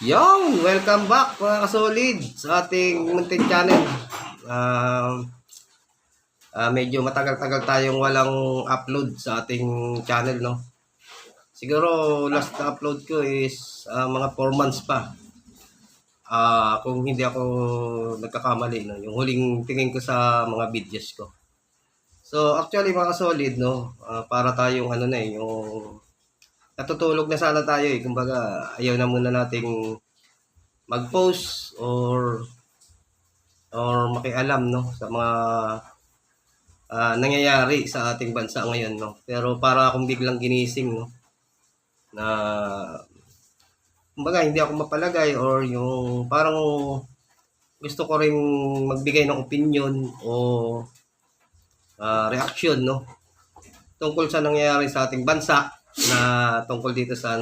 Yon, welcome back mga kasolid sa ating munting channel. Medyo matagal-tagal tayong walang upload sa ating channel, no? Siguro last na upload ko is mga 4 months pa. Kung hindi ako nagkakamali, no? Yung huling tingin ko sa mga videos ko. So actually mga kasolid, no? Para tayong ano na yung natutulog na sana tayo eh. Kumbaga, ayaw na muna nating mag-post or makialam no sa mga nangyayari sa ating bansa ngayon no. Pero para akong biglang ginising no na kumbaga hindi ako mapalagay or yung parang gusto ko ring magbigay ng opinion o reaction no tungkol sa nangyayari sa ating bansa na tungkol dito sa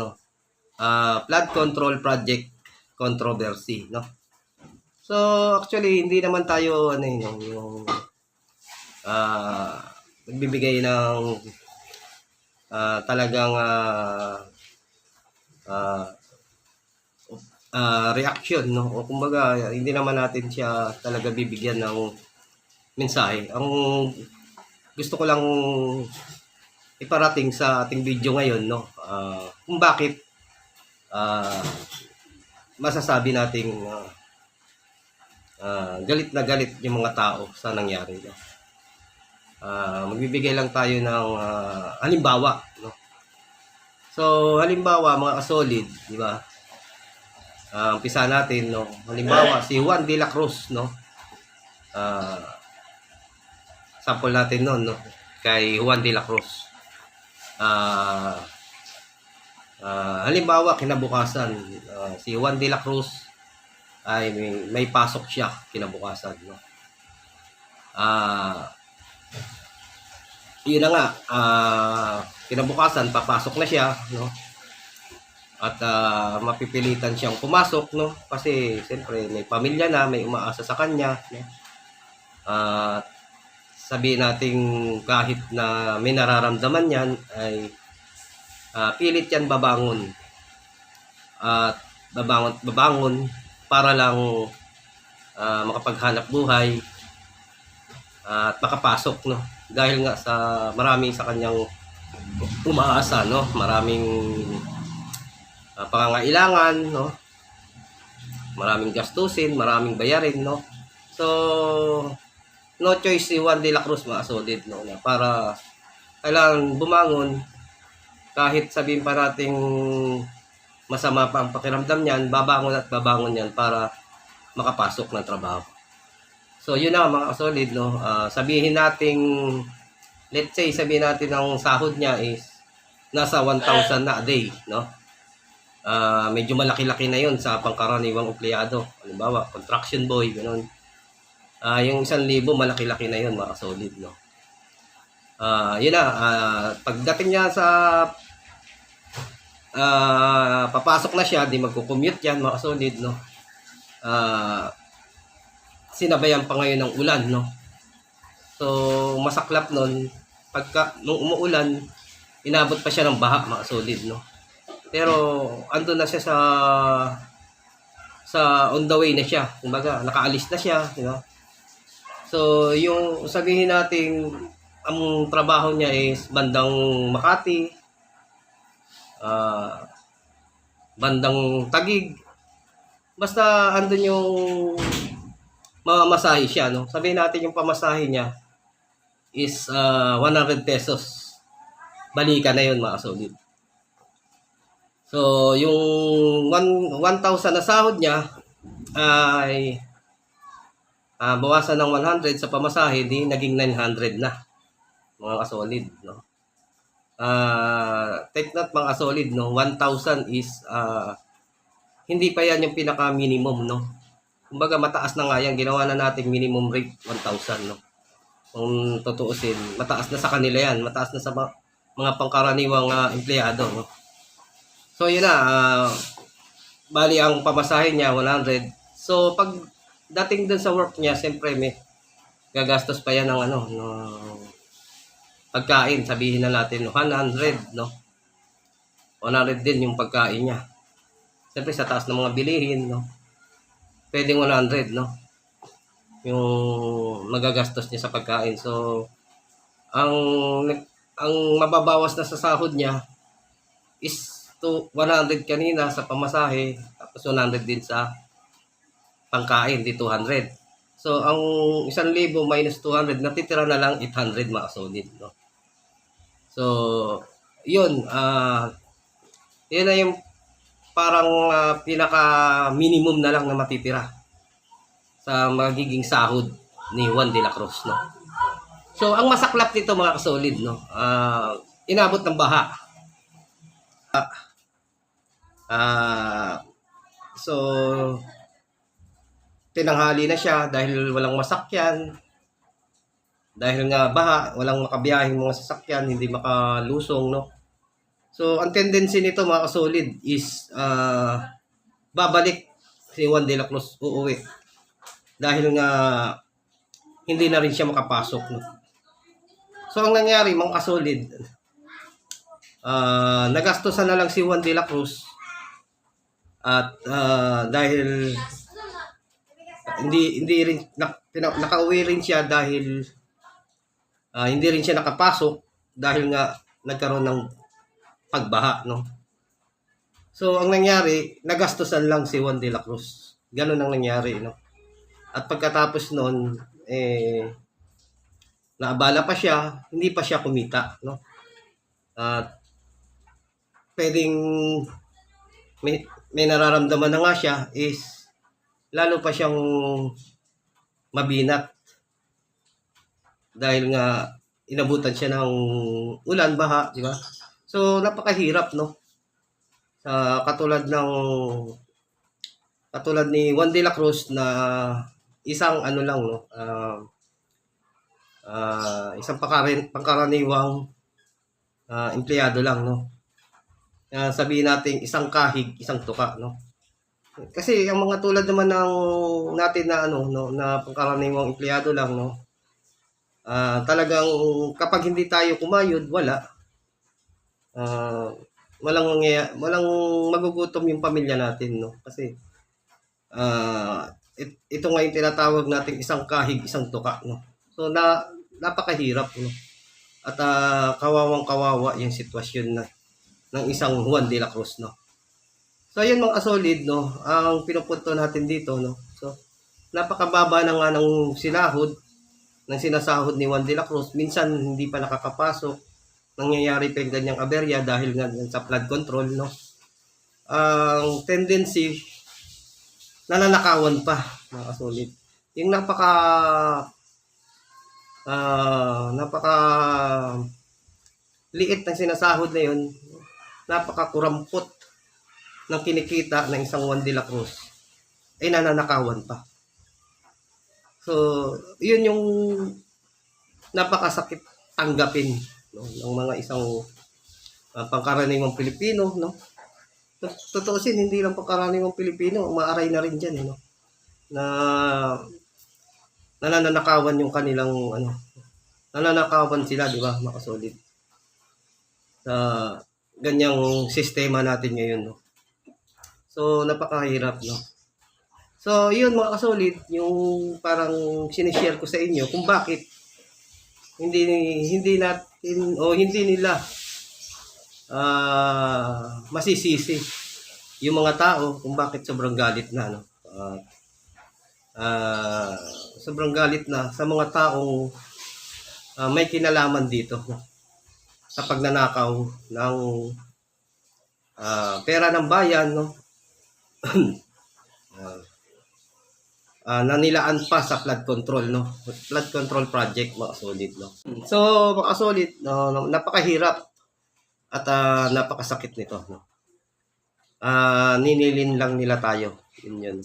flood control project controversy no. So actually hindi naman tayo yung nagbibigay ng talagang reaction no o kumbaga hindi naman natin siya talaga bibigyan ng mensahe. Ang gusto ko lang iparating sa ating video ngayon no kung bakit masasabi nating galit na galit yung mga tao sa nangyari no. Magbibigay lang tayo ng halimbawa no. So halimbawa mga kasolid, di ba? Umpisa natin no. Halimbawa si Juan de la Cruz no. Sample natin noon no kay Juan de la Cruz. Halimbawa kinabukasan si Juan de la Cruz ay may pasok siya kinabukasan no. Yun na nga, kinabukasan papasok na siya no. At mapipilitan siyang pumasok no kasi siyempre may pamilya na, may umaasa sa kanya no. Sabihin natin kahit na may nararamdaman yan ay pilit yan babangon at babangon para lang makapaghanap buhay at makapasok no dahil nga sa marami sa kanyang umaasa no, maraming pangangailangan no, maraming gastusin, maraming bayarin no. So no choice si Juan de la Cruz mga solid no na para kailangan bumangon kahit sabihin pa nating masama pa ang pakiramdam niyan, babangon at babangon yan para makapasok ng trabaho. So yun na mga solid no. Sabihin nating let's say sabihin natin ang sahod niya is nasa 1,000 na a day no. Medyo malaki-laki na yun sa pangkaraniwang empleyado. Halimbawa, construction boy, gano'n. Yung 1,000 malaki-laki na yun mga solid no. Yun na, pagdating niya sa papasok na siya, di magko-commute yan mga solid no. Sinabayan pa ngayon ng ulan no. So masaklap nun nung umuulan inabot pa siya ng baha mga solid no. Pero andun na siya sa on the way na siya, kumbaga nakaalis na siya, di ba? So yung sabihin natin ang trabaho niya is bandang Makati, bandang Taguig, basta andun yung mamamasahe siya no. Sabihin natin yung pamasahe niya is 100 pesos. Balikan na yun mga solid. So yung 1,000 na sahod niya ay bawasan ng 100 sa pamasahe, di naging 900 na mga kasolid no. Take note mga kasolid no, 1,000 is hindi pa yan yung pinaka minimum no. Kumbaga mataas na nga yan, ginawa na nating minimum rate 1,000 no. Kung tutuusin, mataas na sa kanila yan, mataas na sa mga pangkaraniwang empleyado no. So yun na, bali ang pamasahe niya 100. So pag dating dun sa work niya, siyempre may gagastos pa yan ng pagkain, sabihin na natin 100 no. 100 din yung pagkain niya. Siyempre sa taas ng mga bilihin, no? Pwedeng 100, no? Yung magagastos niya sa pagkain. So, ang ang mababawas na sa sahod niya is to 100 kanina sa pamasahe, tapos 100 din sa pangkain, di 200. So, ang 1,000 minus 200, natitira na lang 800 mga solid, no? So, yun, yun na yung parang pinaka-minimum na lang na matitira sa magiging sahod ni Juan de la Cruz, no? So, ang masaklap nito mga kasolid, no? Inabot ng baha. So, tinanghali na siya dahil walang masakyan. Dahil nga baha, walang makabiyahing mga sasakyan, hindi makalusong, no? So, ang tendency nito mga kasolid is babalik si Juan de la Cruz, uuwi. Dahil nga hindi na rin siya makapasok, no? So, ang nangyari mga kasolid, nagastosan na lang si Juan de la Cruz at dahil hindi rin nakauwi rin siya dahil hindi rin siya nakapasok dahil nga nagkaroon ng pagbaha, no? So, ang nangyari, nagastosan lang si Juan de la Cruz. Ganun ang nangyari, no? At pagkatapos noon, naabala pa siya, hindi pa siya kumita, no? At pwedeng may nararamdaman na nga siya is lalo pa siyang mabinat dahil nga inabutan siya ng ulan, baha, di ba? So, napakahirap, no? Katulad ni Juan de la Cruz na isang ano lang, no? Isang pangkaraniwang empleyado lang, no? Sabihin natin isang kahig, isang tuka, no? Kasi ang mga tulad naman ng natin na ano, no, na pangkaraniwang empleyado lang, no? Talagang kapag hindi tayo kumayod, wala. Walang magugutom yung pamilya natin, no? Kasi ito nga yung tinatawag nating isang kahig, isang tuka, no? So napakahirap, no? At kawawang-kawawa yung sitwasyon ng isang Juan de la Cruz, no? So ayun mga solid, no, ang pinupunto natin dito, no? So napakababa na nga ng sinasahod ni Juan de la Cruz. Minsan hindi pa nakakapasok, nangyayari pa yung ganyang aberya dahil nga sa flood control, no? Ang tendency, nananakawan pa mga solid. Yung napaka liit ng sinasahod na yun, napakakurampot ng kinikita ng isang Juan de la Cruz, ay nananakawan pa. So, yun yung napakasakit tanggapin, no, ng mga isang pangkaraniwang Pilipino, no? Tutuusin, hindi lang pangkaraniwang Pilipino, maaray na rin dyan, no? Na nananakawan yung kanilang nananakawan sila, di ba, mga solid, sa ganyang sistema natin ngayon, no? So, napakahirap, no? So, yun mga kasolid, yung parang sinishare ko sa inyo kung bakit hindi natin o hindi nila masisisi yung mga tao kung bakit sobrang galit na, no? Sobrang galit na sa mga taong may kinalaman dito, no? Sa pagnanakaw ng pera ng bayan, no? Nanilaan pa sa flood control, no? Flood control project, mga solid, no? So, mga solid, no, napakahirap at napakasakit nito, no? Ninilin lang nila tayo, yun.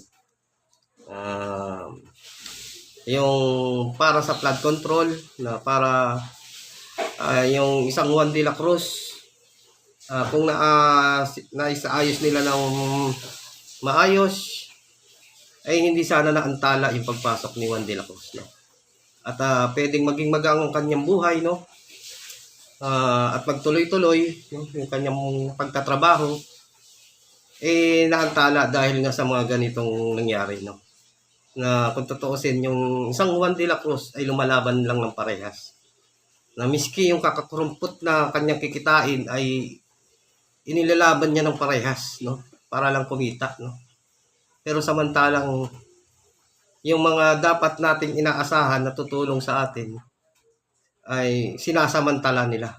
Yung para sa flood control, na para yung isang Juan de la Cruz, kung naisaayos nila ng maayos, ay hindi sana naantala yung pagpasok ni Juan de la Cruz, no? At pwedeng maging magang ang kanyang buhay, no? At magtuloy-tuloy, no, yung kanyang pagtatrabaho. naantala dahil nga sa mga ganitong nangyari, no? Na kung tutuusin, yung isang Juan de la Cruz ay lumalaban lang ng parehas. Na miski yung kakakurumpot na kanyang kikitain ay inilalaban niya ng parehas, no? Para lang kumita, no? Pero samantalang yung mga dapat nating inaasahan na tutulong sa atin ay sinasamantala nila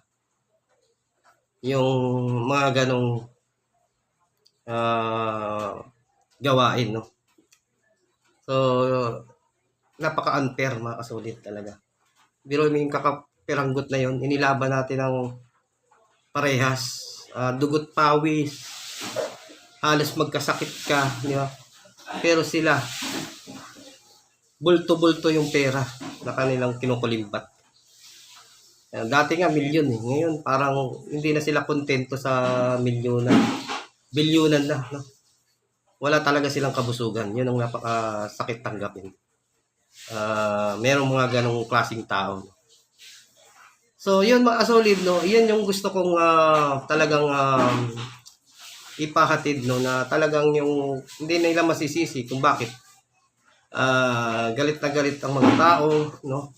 yung mga ganong gawain, no? So, napaka-unfair, mga kasulit talaga. Biro mo yung kakapiranggot na yun, inilaban natin ng parehas, dugot pawis, halos magkasakit ka, di ba? Pero sila, bulto-bulto yung pera na kanilang kinukulimbat. Dati nga milyon eh. Ngayon parang hindi na sila kontento sa milyonan. Bilyunan na, no? Wala talaga silang kabusugan. Yun ang napakasakit tanggapin. Merong mga ganong klaseng tao. So, yun mga solid, no? Yan yung gusto kong talagang ipahatid, no? Na talagang yung hindi nila masisisi kung bakit galit na galit ang mga tao, no?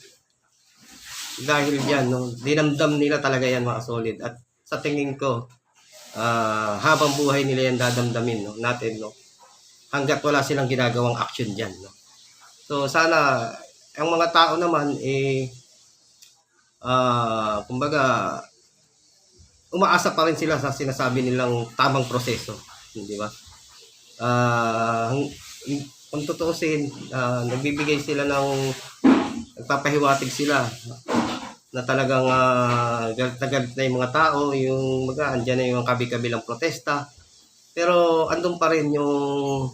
Dahil diyan, no, dinamdam nila talaga yan, mga solid. At sa tingin ko, habang buhay nila yan dadamdamin, no, natin, no, hanggat wala silang ginagawang action diyan, no. So sana ang mga tao naman kumbaga umaasa pa rin sila sa sinasabi nilang tamang proseso, di ba? Kung tutuusin, nagbibigay sila ng nagpapahiwatig sila na talagang galit na galit na yung mga tao, yung andyan na yung kabi-kabilang protesta, pero andun pa rin yung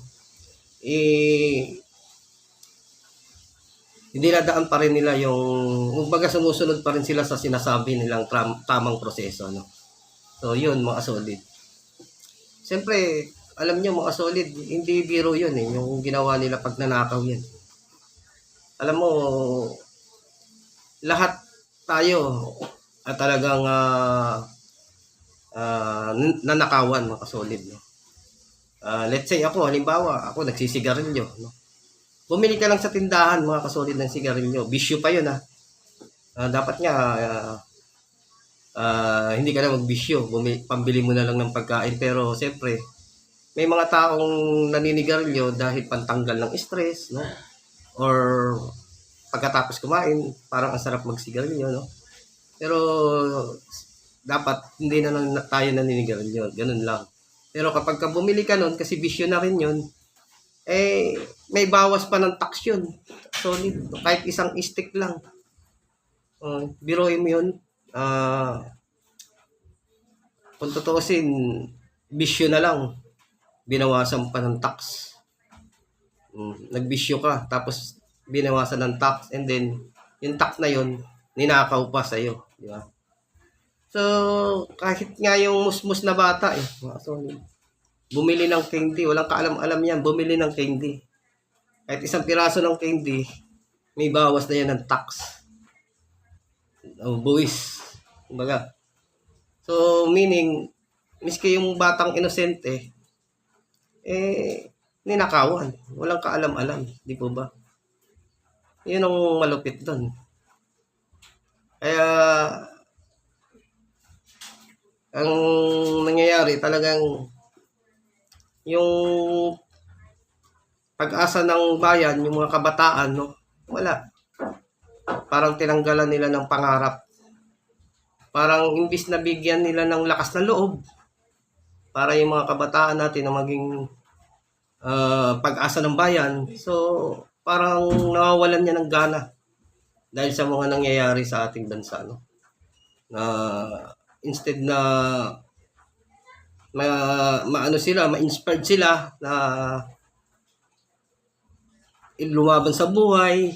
hindi nadaan pa rin nila yung kumbaga sumusunod pa rin sila sa sinasabi nilang tamang proseso, no? So yun mga solid. Siyempre alam nyo mga solid, hindi biro yun eh, yung ginawa nila pag nanakaw yan. Alam mo, lahat tayo at talagang nanakawan, mga kasolid, no? Let's say ako, halimbawa, ako nagsisigarilyo, no? Bumili ka lang sa tindahan, mga kasolid, ng sigarilyo. Bisyo pa yun, ha? Dapat nga, hindi ka na magbisyo. Pambili mo na lang ng pagkain. Pero, siyempre, may mga taong naninigarilyo dahil pantanggal ng stress, no? Or pagkatapos kumain, parang ang sarap magsigarilyo, no? Pero dapat hindi na tayo naninigarilyo, ganun lang. Pero kapag ka bumili ka nun, kasi bisyo na rin yun, may bawas pa ng tax yun. Solid, kahit isang stick lang. Biroin mo yun. Kung tutuusin, bisyo na lang, binawasan pa ng tax. Nagbisyo ka, tapos binawasan ng tax, and then yung tax na yun ninakaw pa sa iyo, di ba? So kahit nga yung musmus na bata bumili ng candy, walang kaalam-alam yan, bumili ng candy, kahit isang piraso ng candy may bawas na yan ng tax o buwis, kumbaga. So meaning miski yung batang inosente ninakawan, walang kaalam-alam, di po ba? Yun ang malupit doon. Kaya ang nangyayari talagang yung pag-asa ng bayan, yung mga kabataan, no, wala. Parang tinanggalan nila ng pangarap. Parang imbis na bigyan nila ng lakas ng loob para yung mga kabataan natin na maging pag-asa ng bayan, so parang nawawalan niya ng gana dahil sa mga nangyayari sa ating bansa, no? Na instead na maano sila, ma-inspired sila na lumaban sa buhay,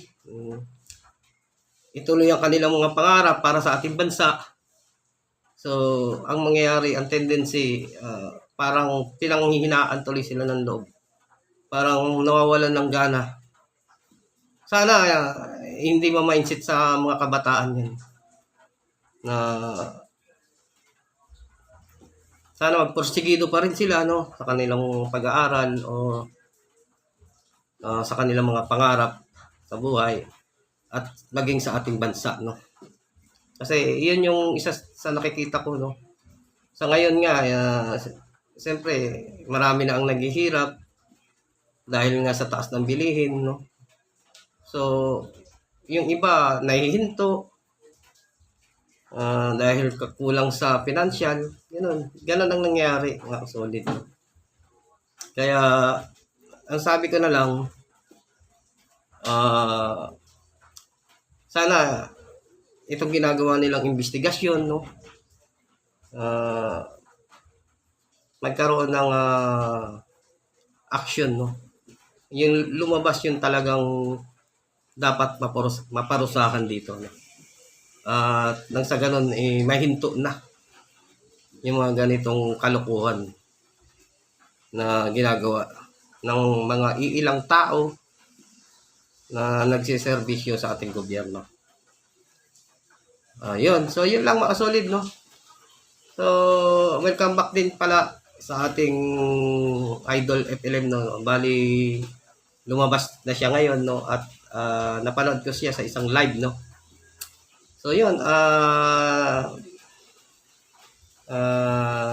ituloy ang kanilang mga pangarap para sa ating bansa. So ang mangyayari, ang tendency, parang pinanghihinaan tuloy sila ng loob, parang nawawalan ng gana. Sana hindi ma-mindset sa mga kabataan yan na sana magporsigido pa rin sila, no, sa kanilang pag-aaral o sa kanilang mga pangarap sa buhay at maging sa ating bansa, no. Kasi yun yung isa sa nakikita ko, no. Sa ngayon nga, siyempre marami na ang naghihirap dahil nga sa taas ng bilihin, no. So, yung iba nahihinto dahil kulang sa financial, ganun ang nangyari, mga solid. Kaya, ang sabi ko na lang, sana itong ginagawa nilang investigasyon, no, magkaroon ng action, no. Yung lumabas yung talagang dapat maparusahan dito, no. At nang sa ganun, mahinto na yung mga ganitong kalokohan na ginagawa ng mga iilang tao na nagsiservisyo sa ating gobyerno. Yun. So, yun lang mga solid, no. So, welcome back din pala sa ating Idol FLM, no. Bali, lumabas na siya ngayon, no. At napanood ko siya sa isang live, no. So, yun.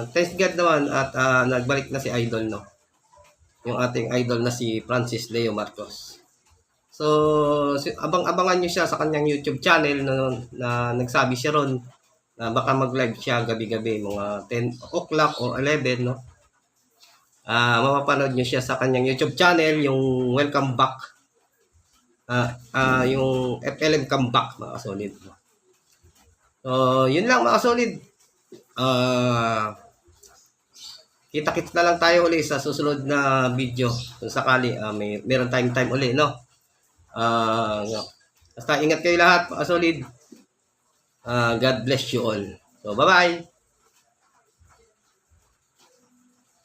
Thanks God naman at nagbalik na si Idol, no. Yung ating idol na si Francis Leo Marcos. So, abang-abangan nyo siya sa kanyang YouTube channel, no, na nagsabi siya ron na baka mag-live siya gabi-gabi, mga 10 o'clock or 11, no. Mapapanood nyo siya sa kanyang YouTube channel, yung Welcome Back. Yung FLM Comeback, mga solid. So, yun lang mga solid. Kita-kits na lang tayo uli sa susunod na video. Kung sakali, meron tayong time uli, no? Basta ingat kayo lahat, mga solid. God bless you all. So, bye-bye!